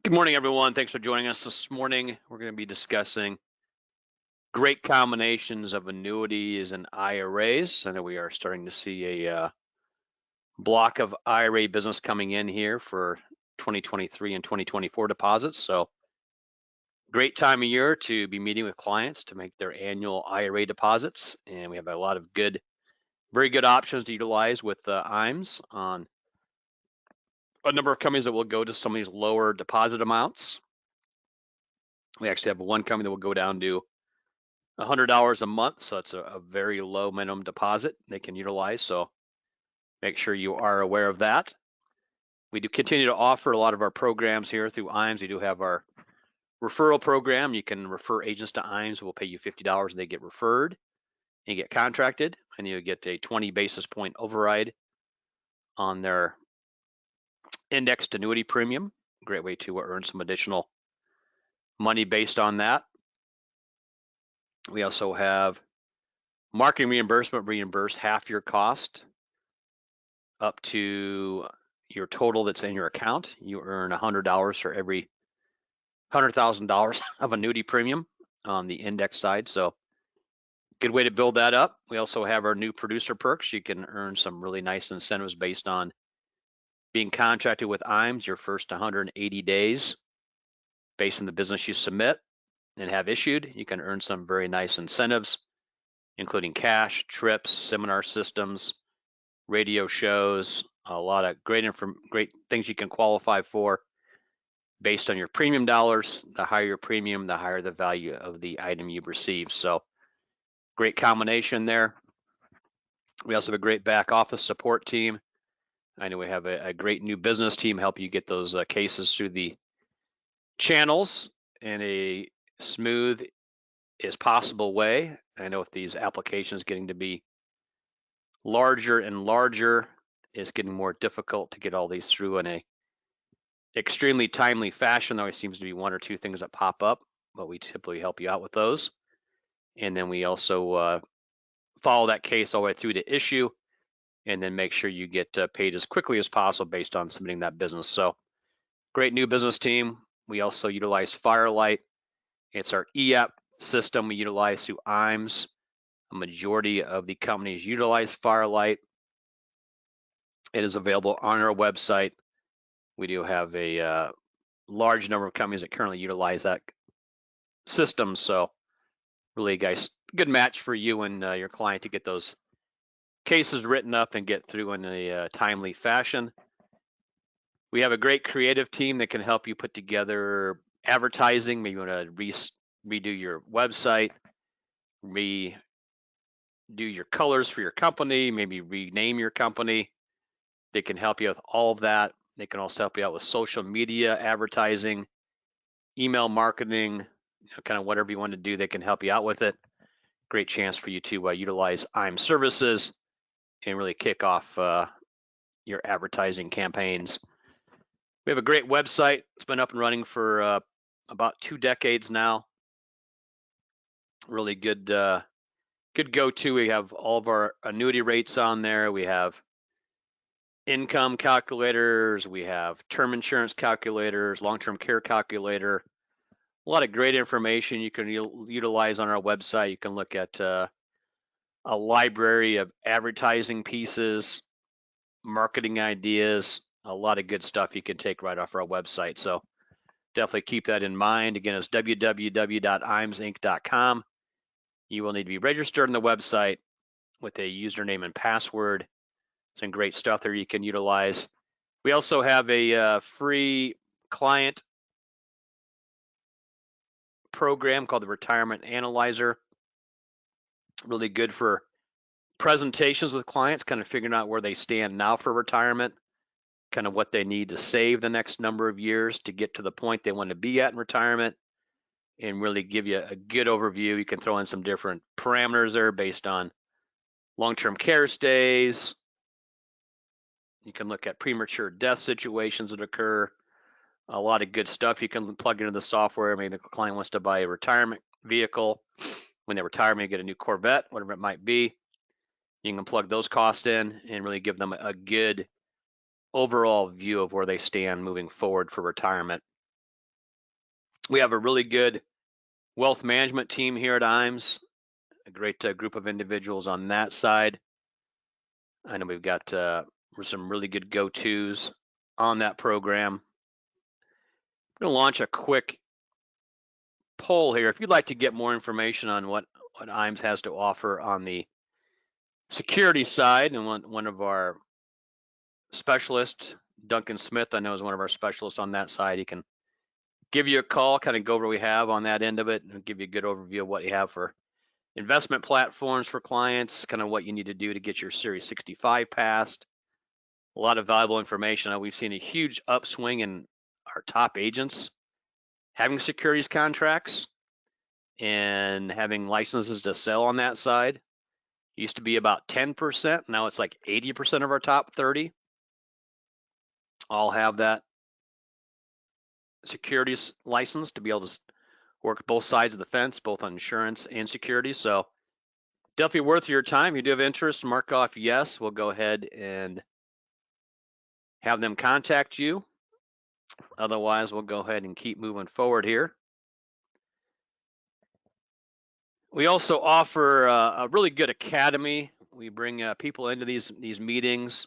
Good morning, everyone. Thanks for joining us this morning. We're going to be discussing great combinations of annuities and IRAs. I know we are starting to see a block of IRA business coming in here for 2023 and 2024 deposits. So great time of year to be meeting with clients to make their annual IRA deposits. And we have a lot of very good options to utilize with IAMS on a number of companies that will go to some of these lower deposit amounts. We actually have one company that will go down to $100 a month, so it's a very low minimum deposit they can utilize. So make sure you are aware of that. We do continue to offer a lot of our programs here through IAMS. We do have our referral program. You can refer agents to IAMS. We'll pay you $50 and they get referred and you get contracted, and you get a 20 basis point override on their indexed annuity premium. Great way to earn some additional money based on that. We also have marketing reimbursement, reimburse half your cost up to your total that's in your account. You earn $100 for every $100,000 of annuity premium on the index side. So good way to build that up. We also have our new producer perks. You can earn some really nice incentives based on being contracted with IAMS your first 180 days based on the business you submit and have issued. You can earn some very nice incentives, including cash, trips, seminar systems, radio shows, a lot of great things you can qualify for based on your premium dollars. The higher your premium, the higher the value of the item you've received. So great combination there. We also have a great back office support team. I know we have a great new business team help you get those cases through the channels in a smooth as possible way. I know with these applications getting to be larger and larger, it's getting more difficult to get all these through in a extremely timely fashion. There always seems to be one or two things that pop up, but we typically help you out with those. And then we also follow that case all the way through to issue, and then make sure you get paid as quickly as possible based on submitting that business. So great new business team. We also utilize Firelight. It's our e-app system we utilize through IAMS. A majority of the companies utilize Firelight. It is available on our website. We do have a large number of companies that currently utilize that system. So really, guys, good match for you and your client to get those cases written up and get through in a timely fashion. We have a great creative team that can help you put together advertising. Maybe you want to redo your website, redo your colors for your company, maybe rename your company. They can help you with all of that. They can also help you out with social media advertising, email marketing, kind of whatever you want to do, they can help you out with it. Great chance for you to utilize IAMS services and really kick off your advertising campaigns. We have a great website. It's been up and running for about 2 decades now. Really good go-to. We have all of our annuity rates on there. We have income calculators. We have term insurance calculators, long-term care calculator. A lot of great information you can utilize on our website. You can look at a library of advertising pieces, marketing ideas, a lot of good stuff you can take right off our website. So definitely keep that in mind. Again, it's www.iamsinc.com. You will need to be registered on the website with a username and password. Some great stuff there you can utilize. We also have a free client program called the Retirement Analyzer. Really good for presentations with clients, kind of figuring out where they stand now for retirement, kind of what they need to save the next number of years to get to the point they want to be at in retirement, and really give you a good overview. You can throw in some different parameters there based on long-term care stays. You can look at premature death situations that occur. A lot of good stuff you can plug into the software. Maybe the client wants to buy a retirement vehicle. When they retire, maybe get a new Corvette, whatever it might be. You can plug those costs in and really give them a good overall view of where they stand moving forward for retirement. We have a really good wealth management team here at IAMS, a great group of individuals on that side. I know we've got some really good go-tos on that program. I'm going to launch a quick poll here. If you'd like to get more information on what IAMS has to offer on the security side, and one of our specialists, Duncan Smith, I know is one of our specialists on that side. He can give you a call, kind of go over what we have on that end of it, and give you a good overview of what you have for investment platforms for clients, kind of what you need to do to get your Series 65 passed. A lot of valuable information. We've seen a huge upswing in our top agents having securities contracts and having licenses to sell on that side. Used to be about 10%. Now it's like 80% of our top 30 all have that securities license to be able to work both sides of the fence, both on insurance and securities. So definitely worth your time. If you do have interest, mark off yes. We'll go ahead and have them contact you. Otherwise, we'll go ahead and keep moving forward here. We also offer a really good academy. We bring people into these meetings,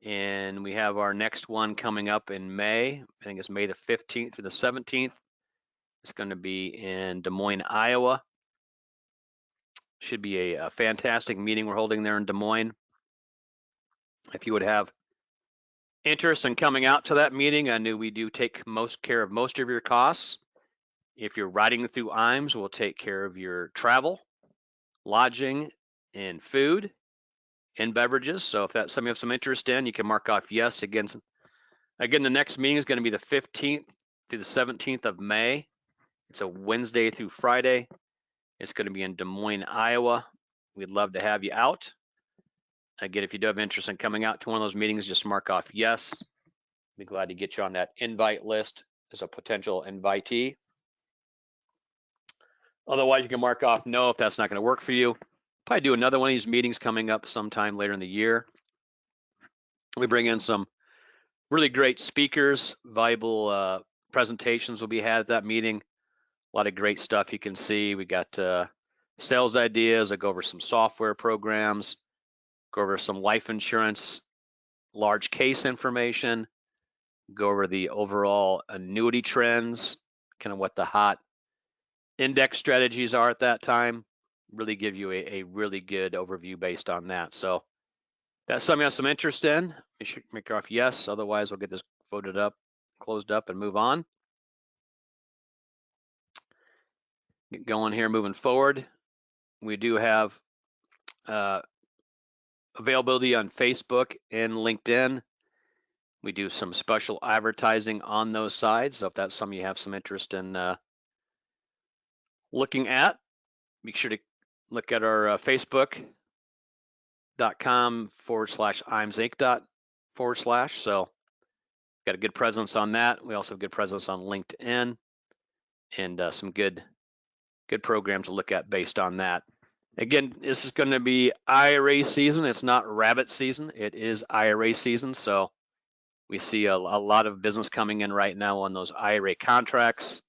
and we have our next one coming up in May. I think it's May the 15th through the 17th. It's going to be in Des Moines, Iowa. Should be a fantastic meeting we're holding there in Des Moines. If you would have interest in coming out to that meeting, I know we do take care of most of your costs. If you're riding through IAMS, we'll take care of your travel, lodging, and food and beverages. So if that's something you have some interest in, you can mark off yes. Again, the next meeting is going to be the 15th through the 17th of May. It's a Wednesday through Friday. It's going to be in Des Moines, Iowa. We'd love to have you out. Again, if you do have interest in coming out to one of those meetings, just mark off yes. Be glad to get you on that invite list as a potential invitee. Otherwise, you can mark off no if that's not going to work for you. Probably do another one of these meetings coming up sometime later in the year. We bring in some really great speakers, valuable presentations will be had at that meeting. A lot of great stuff you can see. We got sales ideas. I go over some software programs, go over some life insurance, large case information, go over the overall annuity trends, kind of what the hot index strategies are at that time. Really give you a really good overview based on that. So that's something you have some interest in. You should make off yes. Otherwise, we'll get this voted up, closed up, and move on. Get going here, moving forward. We do have availability on Facebook and LinkedIn. We do some special advertising on those sides. So if that's something you have some interest in looking at, make sure to look at our facebook.com/IAMSinc. So got a good presence on that. We also have good presence on LinkedIn and some good programs to look at based on that. Again, this is going to be IRA season. It's not rabbit season. It is IRA season. So we see a lot of business coming in right now on those IRA contracts.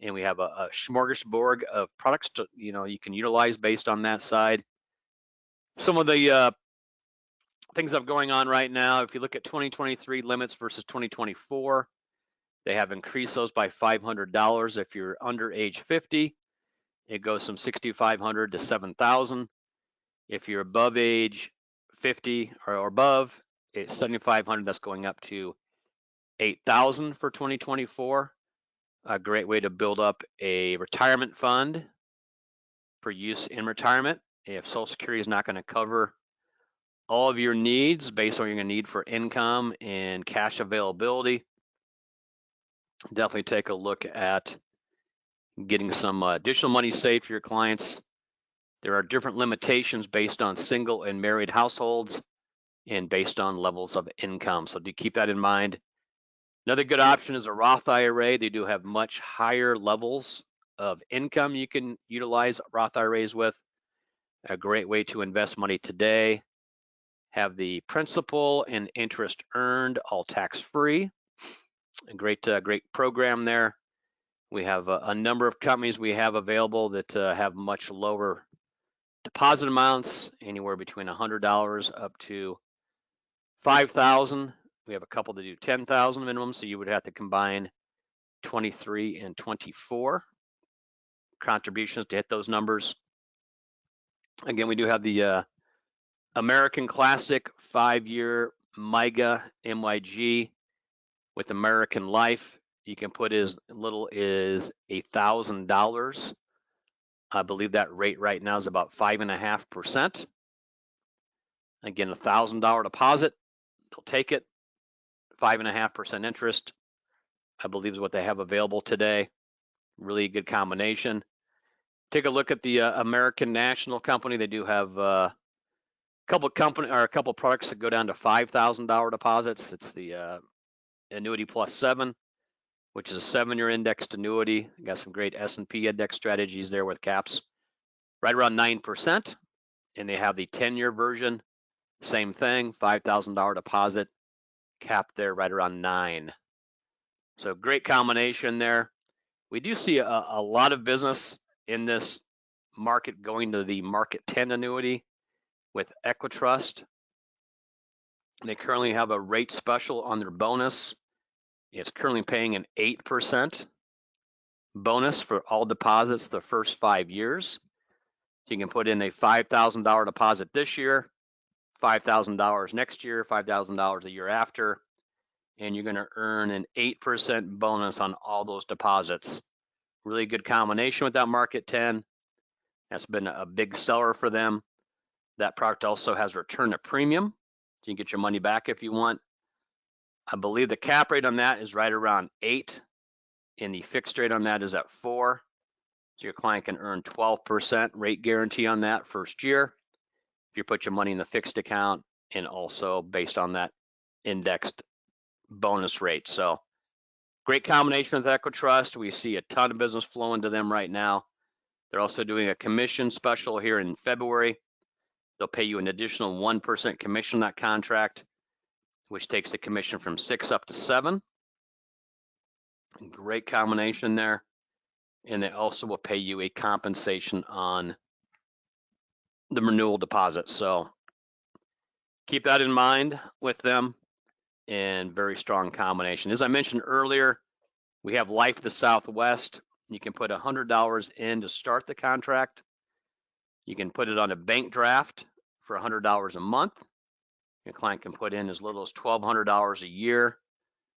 And we have a smorgasbord of products to, you can utilize based on that side. Some of the things that are going on right now, if you look at 2023 limits versus 2024, they have increased those by $500. If you're under age 50, it goes from $6,500 to $7,000. If you're above age 50 or above, it's $7,500. That's going up to $8,000 for 2024. A great way to build up a retirement fund for use in retirement. If Social Security is not going to cover all of your needs based on what you're going to need for income and cash availability, definitely take a look at getting some additional money saved for your clients. There are different limitations based on single and married households and based on levels of income. So do keep that in mind. Another good option is a Roth IRA. They do have much higher levels of income you can utilize Roth IRAs with. A great way to invest money today. Have the principal and interest earned all tax-free. A great program there. We have a number of companies we have available that have much lower deposit amounts, anywhere between $100 up to $5,000. We have a couple that do $10,000 minimum, so you would have to combine 23 and 24 contributions to hit those numbers. Again, we do have the American Classic 5-year MYGA MYG with American Life. You can put as little as $1,000. I believe that rate right now is about 5.5%. Again, $1,000 deposit, they'll take it. 5.5% interest, I believe, is what they have available today. Really good combination. Take a look at the American National Company. They do have a couple products that go down to $5,000 deposits. It's the Annuity Plus 7, which is a 7-year indexed annuity. Got some great S&P index strategies there with caps right around 9%. And they have the 10-year version, same thing, $5,000 deposit, cap there right around 9. So great combination there. We do see a lot of business in this market going to the Market 10 annuity with Equitrust. They currently have a rate special on their bonus. It's currently paying an 8% bonus for all deposits the first 5 years. So you can put in a $5,000 deposit this year, $5,000 next year, $5,000 the year after, and you're going to earn an 8% bonus on all those deposits. Really good combination with that Market 10. That's been a big seller for them. That product also has return to premium. So you can get your money back if you want. I believe the cap rate on that is right around 8, and the fixed rate on that is at 4. So your client can earn 12% rate guarantee on that first year if you put your money in the fixed account, and also based on that indexed bonus rate. So great combination with Equitrust. We see a ton of business flowing to them right now. They're also doing a commission special here in February. They'll pay you an additional 1% commission on that contract, which takes the commission from 6 up to 7. Great combination there. And they also will pay you a compensation on the renewal deposit. So keep that in mind with them, and very strong combination. As I mentioned earlier, we have Life of the Southwest. You can put $100 in to start the contract. You can put it on a bank draft for $100 a month. Your client can put in as little as $1,200 a year.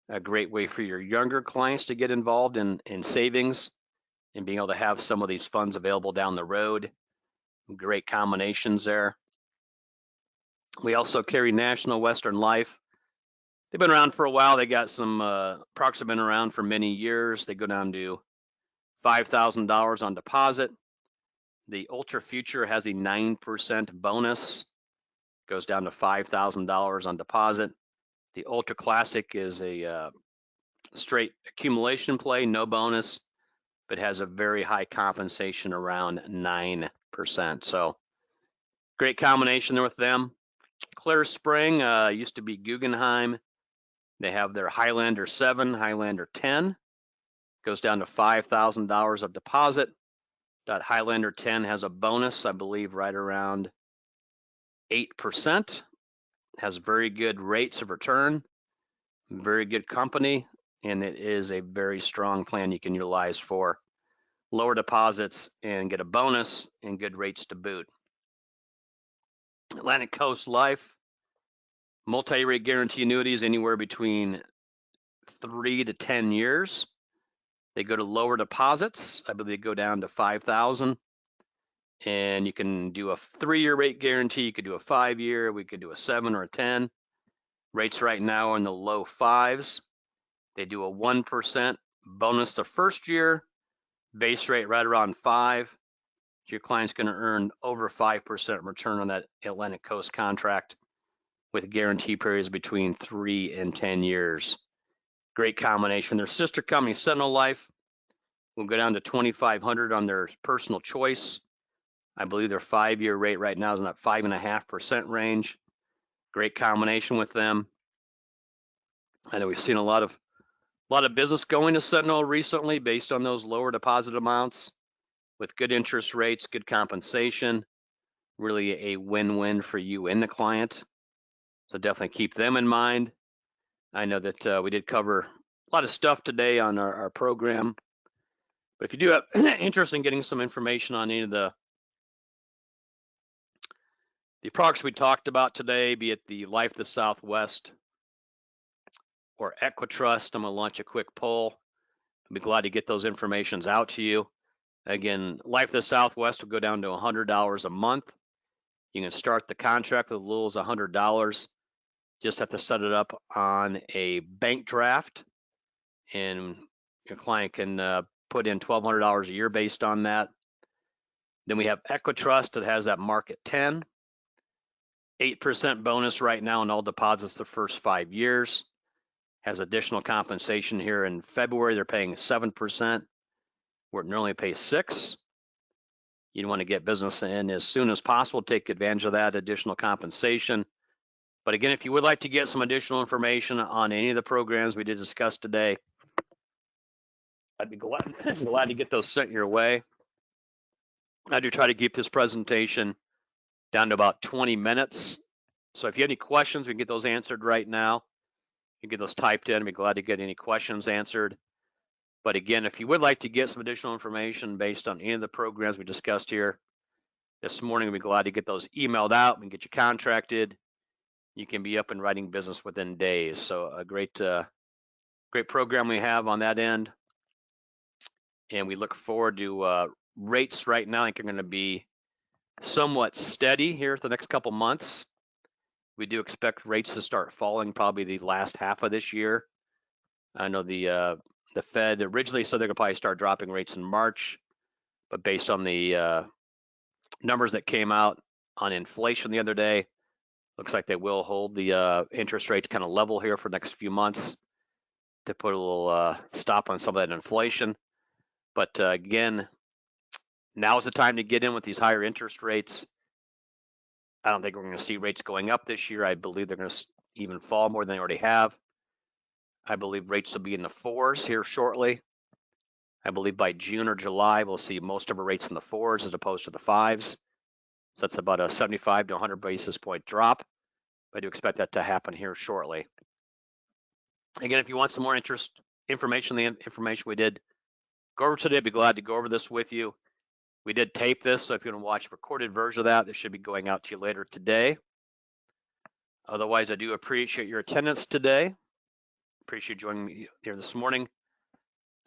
A great way for your younger clients to get involved in savings and being able to have some of these funds available down the road. Great combinations there. We also carry National Western Life. They've been around for a while. They got some products have been around for many years. They go down to $5,000 on deposit. The Ultra Future has a 9% bonus. Goes down to $5,000 on deposit. The Ultra Classic is a straight accumulation play, no bonus, but has a very high compensation around 9%. So great combination there with them. Clear Spring used to be Guggenheim. They have their Highlander 7, Highlander 10. Goes down to $5,000 of deposit. That Highlander 10 has a bonus, I believe, right around 8%. Has very good rates of return, very good company, and it is a very strong plan you can utilize for lower deposits and get a bonus and good rates to boot. Atlantic Coast Life, multi-rate guarantee annuities anywhere between 3 to 10 years. They go to lower deposits. I believe they go down to $5,000. And you can do a 3-year rate guarantee. You could do a 5-year. We could do a 7 or a 10. Rates right now are in the low 5s. They do a 1% bonus the first year. Base rate right around 5. Your client's going to earn over 5% return on that Atlantic Coast contract with guarantee periods between 3 and 10 years. Great combination. Their sister company, Sentinel Life, will go down to $2,500 on their personal choice. I believe their 5-year rate right now is in that 5.5% range. Great combination with them. I know we've seen a lot of A lot of business going to Sentinel recently based on those lower deposit amounts with good interest rates, good compensation, really a win-win for you and the client. So definitely keep them in mind. I know that we did cover a lot of stuff today on our program, but if you do have interest in getting some information on any of the products we talked about today, be it the Life of the Southwest or Equitrust, I'm going to launch a quick poll. I'll be glad to get those informations out to you. Again, Life of the Southwest will go down to $100 a month. You can start the contract with as little as $100. Just have to set it up on a bank draft, and your client can put in $1,200 a year based on that. Then we have Equitrust that has that market 10, 8% bonus right now on all deposits the first 5 years. Has additional compensation here in February. They're paying 7%, where it normally pays 6%. You want to get business in as soon as possible, take advantage of that additional compensation. But again, if you would like to get some additional information on any of the programs we did discuss today, I'd be glad to get those sent your way. I do try to keep this presentation down to about 20 minutes. So if you have any questions, we can get those answered right now. You can get those typed in. I'd be glad to get any questions answered. But again, if you would like to get some additional information based on any of the programs we discussed here this morning, we'd be glad to get those emailed out. We can get you contracted. You can be up and running business within days. So a great program we have on that end. And we look forward to rates right now. I think are going to be somewhat steady here for the next couple months. We do expect rates to start falling probably the last half of this year. I know the Fed originally said they're going to probably start dropping rates in March, but based on the numbers that came out on inflation the other day, looks like they will hold the interest rates kind of level here for the next few months to put a little stop on some of that inflation. But again, now is the time to get in with these higher interest rates. I don't think we're going to see rates going up this year. I believe they're going to even fall more than they already have. I believe rates will be in the 4s here shortly. I believe by June or July, we'll see most of our rates in the 4s as opposed to the 5s. So that's about a 75 to 100 basis point drop. I do expect that to happen here shortly. Again, if you want some more information, the information we did go over today, I'd be glad to go over this with you. We did tape this, so if you want to watch a recorded version of that, this should be going out to you later today. Otherwise, I do appreciate your attendance today. Appreciate joining me here this morning.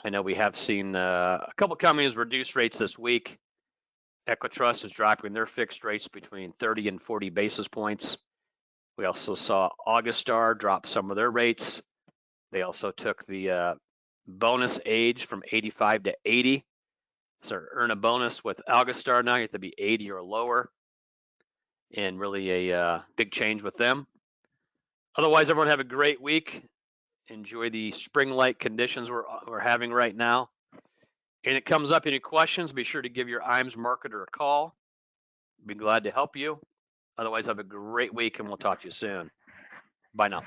I know we have seen a couple companies reduce rates this week. Equitrust is dropping their fixed rates between 30 and 40 basis points. We also saw Augustar drop some of their rates. They also took the bonus age from 85 to 80. So earn a bonus with Augustar now, you have to be 80 or lower, and really a big change with them. Otherwise, everyone have a great week. Enjoy the spring-like conditions we're having right now. And it comes up, any questions, be sure to give your IAMS marketer a call. Be glad to help you. Otherwise, have a great week, and we'll talk to you soon. Bye now.